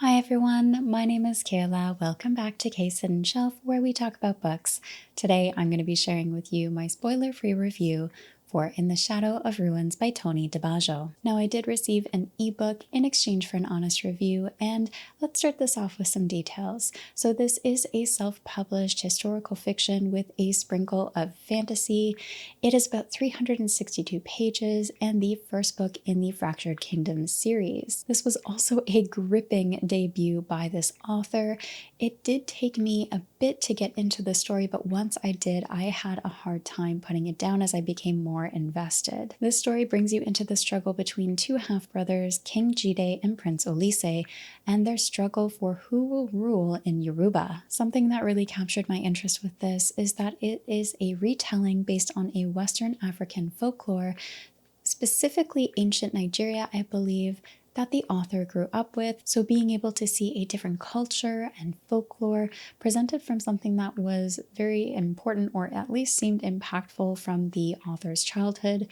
Hi everyone, my name is Kayla. Welcome back to Case Hidden Shelf, where we talk about books. Today I'm going to be sharing with you my spoiler-free review for In the Shadow of Ruins by Tony Debajo. Now, I did receive an ebook in exchange for an honest review, and let's start this off with some details. So this is a self-published historical fiction with a sprinkle of fantasy. It is about 362 pages and the first book in the Fractured Kingdoms series. This was also a gripping debut by this author. It did take me a bit to get into the story, but once I did, I had a hard time putting it down as I became more invested. This story brings you into the struggle between two half-brothers, King Jide and Prince Olise, and their struggle for who will rule in Yoruba. Something that really captured my interest with this is that it is a retelling based on a Western African folklore, specifically ancient Nigeria, I believe, that the author grew up with. So being able to see a different culture and folklore presented from something that was very important, or at least seemed impactful from the author's childhood,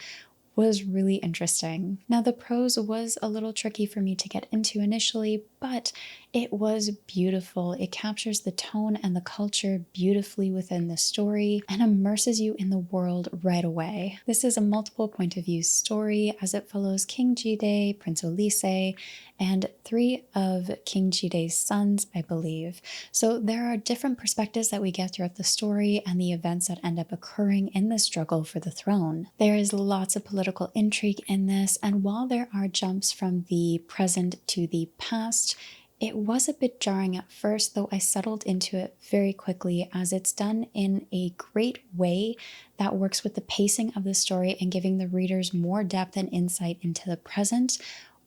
was really interesting. Now, the prose was a little tricky for me to get into initially, but it was beautiful. It captures the tone and the culture beautifully within the story and immerses you in the world right away. This is a multiple point of view story as it follows King Jide, Prince Olise, and three of King Jide's sons, I believe. So there are different perspectives that we get throughout the story and the events that end up occurring in the struggle for the throne. There is lots of political intrigue in this, and while there are jumps from the present to the past, it was a bit jarring at first, though I settled into it very quickly as it's done in a great way that works with the pacing of the story and giving the readers more depth and insight into the present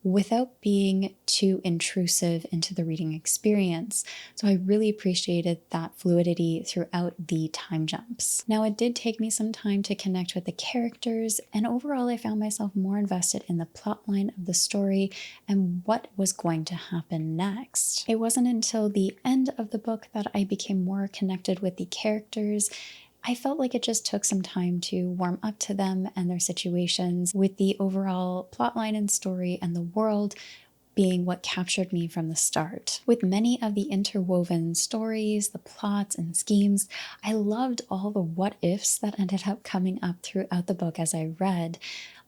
without being too intrusive into the reading experience. So I really appreciated that fluidity throughout the time jumps. Now, it did take me some time to connect with the characters, and overall I found myself more invested in the plotline of the story and what was going to happen next. It wasn't until the end of the book that I became more connected with the characters. I felt like it just took some time to warm up to them and their situations, with the overall plotline and story and the world being what captured me from the start. With many of the interwoven stories, the plots and schemes, I loved all the what ifs that ended up coming up throughout the book as I read.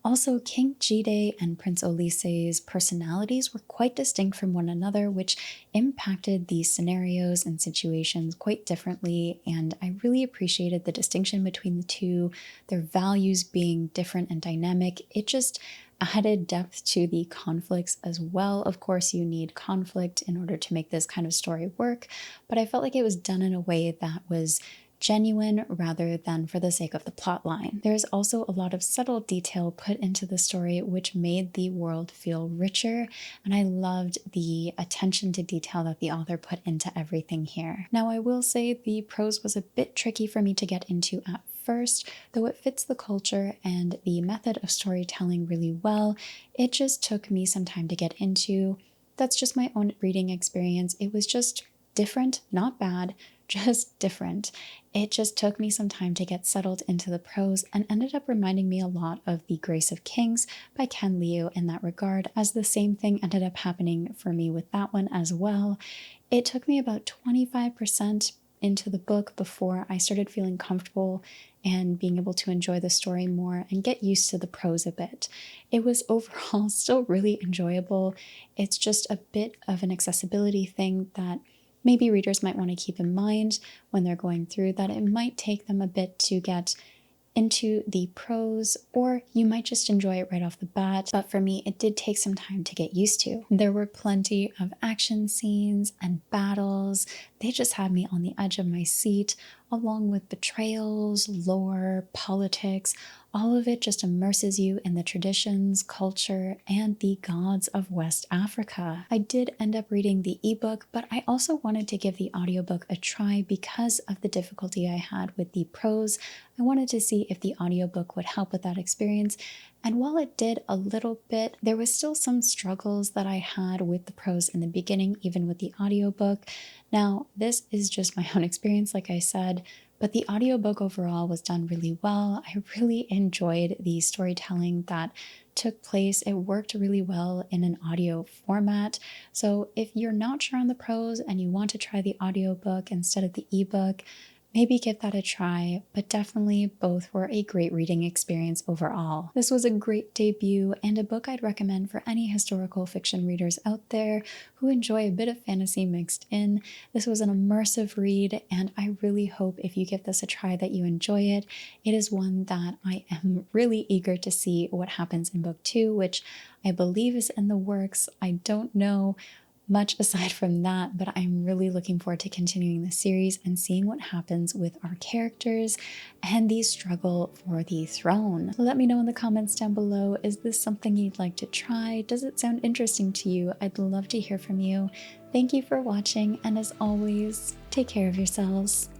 Also, King Jide and Prince Olise's personalities were quite distinct from one another, which impacted these scenarios and situations quite differently, and I really appreciated the distinction between the two, their values being different and dynamic. It just added depth to the conflicts as well. Of course, you need conflict in order to make this kind of story work, but I felt like it was done in a way that was genuine rather than for the sake of the plot line. There's also a lot of subtle detail put into the story which made the world feel richer, and I loved the attention to detail that the author put into everything here. Now, I will say the prose was a bit tricky for me to get into at first, though it fits the culture and the method of storytelling really well. It just took me some time to get into. That's just my own reading experience. It was just different, not bad, just different. It just took me some time to get settled into the prose and ended up reminding me a lot of The Grace of Kings by Ken Liu in that regard, as the same thing ended up happening for me with that one as well. It took me about 25% into the book before I started feeling comfortable and being able to enjoy the story more and get used to the prose a bit. It was overall still really enjoyable. It's just a bit of an accessibility thing that maybe readers might want to keep in mind when they're going through, that it might take them a bit to get into the prose, or you might just enjoy it right off the bat. But for me, it did take some time to get used to. There were plenty of action scenes and battles. They just had me on the edge of my seat, along with betrayals, lore, politics. All of it just immerses you in the traditions, culture, and the gods of West Africa. I did end up reading the ebook, but I also wanted to give the audiobook a try because of the difficulty I had with the prose. I wanted to see if the audiobook would help with that experience. And while it did a little bit, there was still some struggles that I had with the prose in the beginning, even with the audiobook. Now, this is just my own experience, like I said, But the audiobook overall was done really well. I really enjoyed the storytelling that took place. It worked really well in an audio format. So if you're not sure on the pros and you want to try the audiobook instead of the ebook, maybe give that a try, but definitely both were a great reading experience overall. This was a great debut and a book I'd recommend for any historical fiction readers out there who enjoy a bit of fantasy mixed in. This was an immersive read, and I really hope if you give this a try that you enjoy it. It is one that I am really eager to see what happens in book 2, which I believe is in the works. I don't know much aside from that, but I'm really looking forward to continuing the series and seeing what happens with our characters and the struggle for the throne. So let me know in the comments down below, is this something you'd like to try? Does it sound interesting to you? I'd love to hear from you. Thank you for watching, and as always, take care of yourselves.